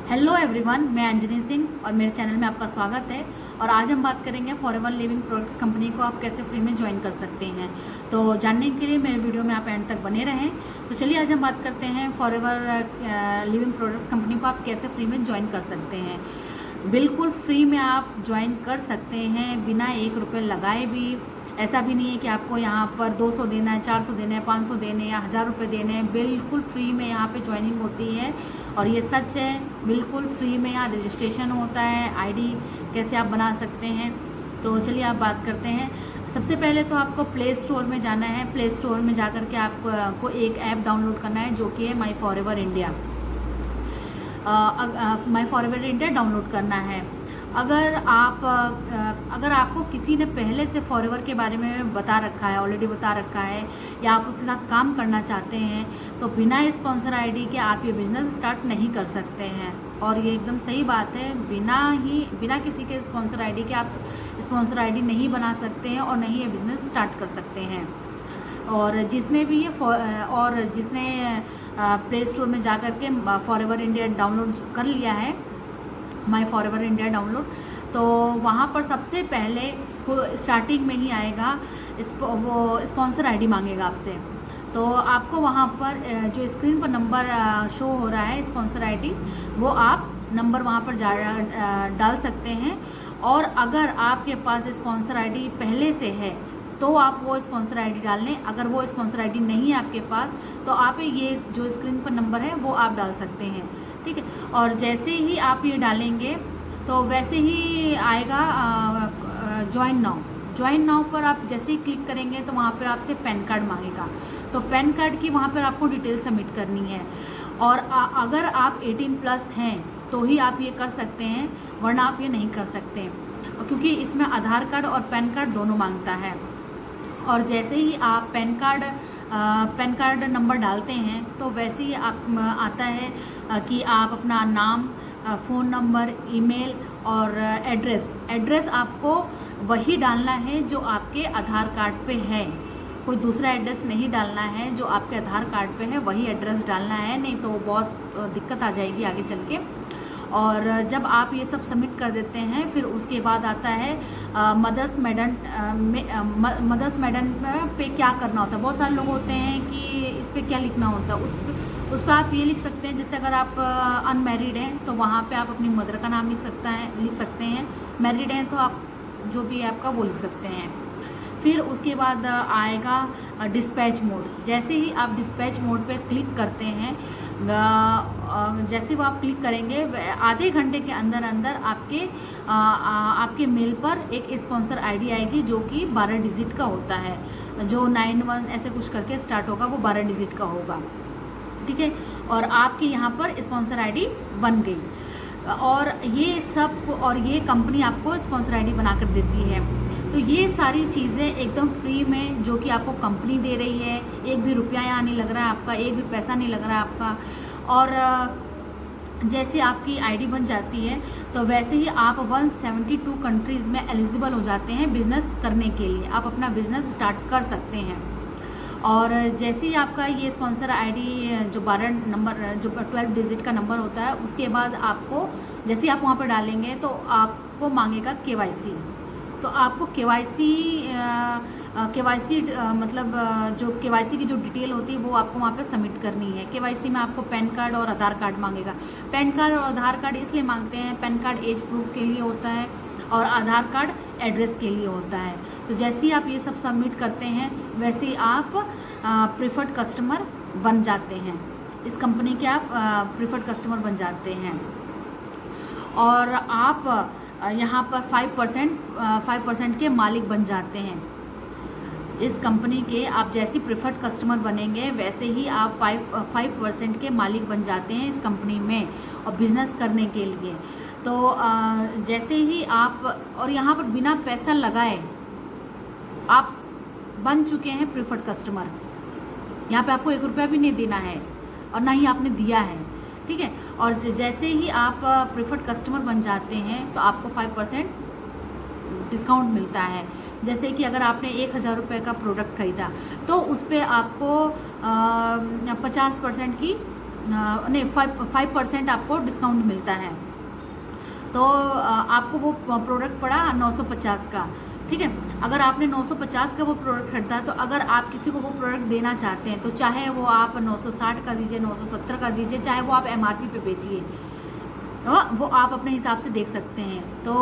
Hello everyone, मैं अंजनी सिंह और मेरे चैनल में आपका स्वागत है। और आज हम बात करेंगे फॉरएवर लिविंग प्रोडक्ट्स कंपनी को आप कैसे फ्री में ज्वाइन कर सकते हैं। तो जानने के लिए मेरे वीडियो में आप एंड तक बने रहें। तो चलिए आज हम बात करते हैं फॉरएवर लिविंग प्रोडक्ट्स कंपनी को आप कैसे फ्री में ज्वाइन कर सकते हैं। बिल्कुल फ्री में आप ज्वाइन कर सकते हैं बिना 1 रुपये लगाए भी। ऐसा भी नहीं है कि आपको यहाँ पर 200 देना है, 400 देना है, 500 देने या 1000 रुपये देने हैं। बिल्कुल फ्री में यहाँ पे ज्वाइनिंग होती है और ये सच है। बिल्कुल फ्री में यहाँ रजिस्ट्रेशन होता है, आईडी कैसे आप बना सकते हैं। तो चलिए आप बात करते हैं। सबसे पहले तो आपको प्ले स्टोर में जाना है। प्ले स्टोर में जा कर के आपको एक ऐप डाउनलोड करना है जो कि है माई फॉरएवर इंडिया। माई फॉरएवर इंडिया डाउनलोड करना है। अगर आपको किसी ने पहले से फॉरएवर के बारे में बता रखा है, ऑलरेडी बता रखा है, या आप उसके साथ काम करना चाहते हैं, तो बिना स्पॉन्सर आईडी के आप ये बिज़नेस स्टार्ट नहीं कर सकते हैं। और ये एकदम सही बात है, बिना किसी के स्पॉन्सर आईडी के आप स्पॉन्सर आईडी नहीं बना सकते हैं और नहीं ये बिज़नेस स्टार्ट कर सकते हैं। और जिसने प्ले स्टोर में जा कर के फॉरएवर इंडिया डाउनलोड कर लिया है, माई फॉरएवर इंडिया डाउनलोड, तो वहाँ पर सबसे पहले स्टार्टिंग में ही आएगा वो स्पॉन्सर आईडी मांगेगा आपसे। तो आपको वहाँ पर जो स्क्रीन पर नंबर शो हो रहा है स्पॉन्सर आईडी, वो आप नंबर वहाँ पर डाल सकते हैं। और अगर आपके पास स्पॉन्सर आईडी पहले से है तो आप वो स्पॉन्सर आईडी डाल लें। अगर वो स्पॉन्सर आईडी नहीं है आपके पास तो आप ये जो स्क्रीन पर नंबर है वो आप डाल सकते हैं, ठीक है। और जैसे ही आप ये डालेंगे तो वैसे ही आएगा ज्वाइन नाउ पर आप जैसे ही क्लिक करेंगे तो वहाँ पर आपसे पैन कार्ड मांगेगा। तो पैन कार्ड की वहाँ पर आपको डिटेल सबमिट करनी है। और अगर आप 18+ हैं तो ही आप ये कर सकते हैं, वरना आप ये नहीं कर सकते, क्योंकि इसमें आधार कार्ड और पैन कार्ड दोनों मांगता है। और जैसे ही आप पैन कार्ड नंबर डालते हैं तो वैसे ही आप आता है कि आप अपना नाम, फ़ोन नंबर, ईमेल और एड्रेस आपको वही डालना है जो आपके आधार कार्ड पे है। कोई दूसरा एड्रेस नहीं डालना है, जो आपके आधार कार्ड पे है वही एड्रेस डालना है, नहीं तो बहुत दिक्कत आ जाएगी आगे चल के। और जब आप ये सब सबमिट कर देते हैं फिर उसके बाद आता है मदर्स मेडन पे क्या करना होता है। बहुत सारे लोग होते हैं कि इस पे क्या लिखना होता है। उस पर आप ये लिख सकते हैं, जैसे अगर आप अनमैरिड हैं तो वहाँ पे आप अपनी मदर का नाम लिख सकते हैं। मैरिड हैं तो आप जो भी है आपका वो लिख सकते हैं। फिर उसके बाद आएगा डिस्पैच मोड। जैसे ही आप डिस्पैच मोड पे क्लिक करते हैं, जैसे वो आप क्लिक करेंगे आधे घंटे के अंदर आपके मेल पर एक स्पॉन्सर आईडी आएगी जो कि 12 डिजिट का होता है। जो 91 ऐसे कुछ करके स्टार्ट होगा वो 12 डिजिट का होगा, ठीक है। और आपके यहाँ पर स्पॉन्सर आईडी बन गई। और ये कंपनी आपको स्पॉन्सर आईडी बना कर देती है। तो ये सारी चीज़ें एकदम फ्री में जो कि आपको कंपनी दे रही है। एक भी रुपया यहाँ नहीं लग रहा है आपका, एक भी पैसा नहीं लग रहा है आपका। और जैसे आपकी आईडी बन जाती है तो वैसे ही आप 172 कंट्रीज़ में एलिजिबल हो जाते हैं बिज़नेस करने के लिए। आप अपना बिज़नेस स्टार्ट कर सकते हैं। और जैसे ही आपका ये स्पॉन्सर आईडी जो 12 डिजिट का नंबर होता है, उसके बाद आपको जैसे ही आप वहाँ पर डालेंगे तो आपको मांगेगा KYC। तो आपको KYC मतलब जो KYC की जो डिटेल होती है वो आपको वहाँ पे सबमिट करनी है। KYC में आपको पैन कार्ड और आधार कार्ड मांगेगा। पैन कार्ड और आधार कार्ड इसलिए मांगते हैं, पैन कार्ड एज प्रूफ के लिए होता है और आधार कार्ड एड्रेस के लिए होता है। तो जैसे ही आप ये सब सबमिट करते हैं वैसे ही आप प्रेफर्ड कस्टमर बन जाते हैं। इस कंपनी के आप प्रेफर्ड कस्टमर बन जाते हैं। और आप यहाँ पर 5% के मालिक बन जाते हैं इस कंपनी के। आप जैसी प्रेफर्ड कस्टमर बनेंगे वैसे ही आप 5% के मालिक बन जाते हैं इस कंपनी में और बिज़नेस करने के लिए। तो जैसे ही आप, और यहाँ पर बिना पैसा लगाए आप बन चुके हैं प्रेफर्ड कस्टमर। यहाँ पे आपको 1 रुपया भी नहीं देना है और ना ही आपने दिया है, ठीक है। और जैसे ही आप प्रेफर्ड कस्टमर बन जाते हैं तो आपको 5% डिस्काउंट मिलता है। जैसे कि अगर आपने 1000 रुपये का प्रोडक्ट खरीदा तो उस पर आपको 50% की नहीं 5% आपको डिस्काउंट मिलता है। तो आपको वो प्रोडक्ट पड़ा 950 का, ठीक है। अगर आपने 950 का वो प्रोडक्ट खरीदा, तो अगर आप किसी को वो प्रोडक्ट देना चाहते हैं तो चाहे वो आप 960 का दीजिए, 970 का दीजिए, चाहे वो आप MRP पे बेचिए, तो वो आप अपने हिसाब से देख सकते हैं। तो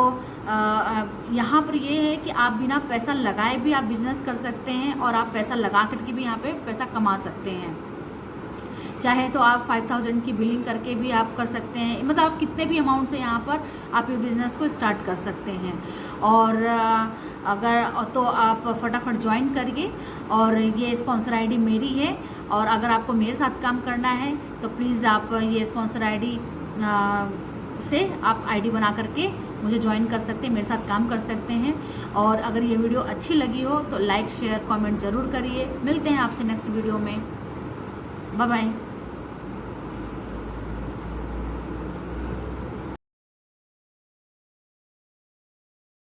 यहाँ पर ये है कि आप बिना पैसा लगाए भी आप बिजनेस कर सकते हैं और आप पैसा लगा करके भी यहाँ पे पैसा कमा सकते हैं। चाहे तो आप 5000 की बिलिंग करके भी आप कर सकते हैं, मतलब आप कितने भी अमाउंट से यहाँ पर आप ये बिज़नेस को स्टार्ट कर सकते हैं। और अगर तो आप फटाफट ज्वाइन करिए। और ये स्पॉन्सर आईडी मेरी है, और अगर आपको मेरे साथ काम करना है तो प्लीज़ आप ये स्पॉन्सर आईडी से आप आईडी बना करके मुझे ज्वाइन कर सकते हैं, मेरे साथ काम कर सकते हैं। और अगर ये वीडियो अच्छी लगी हो तो लाइक शेयर कमेंट ज़रूर करिए। मिलते हैं आपसे नेक्स्ट वीडियो में। Bye bye.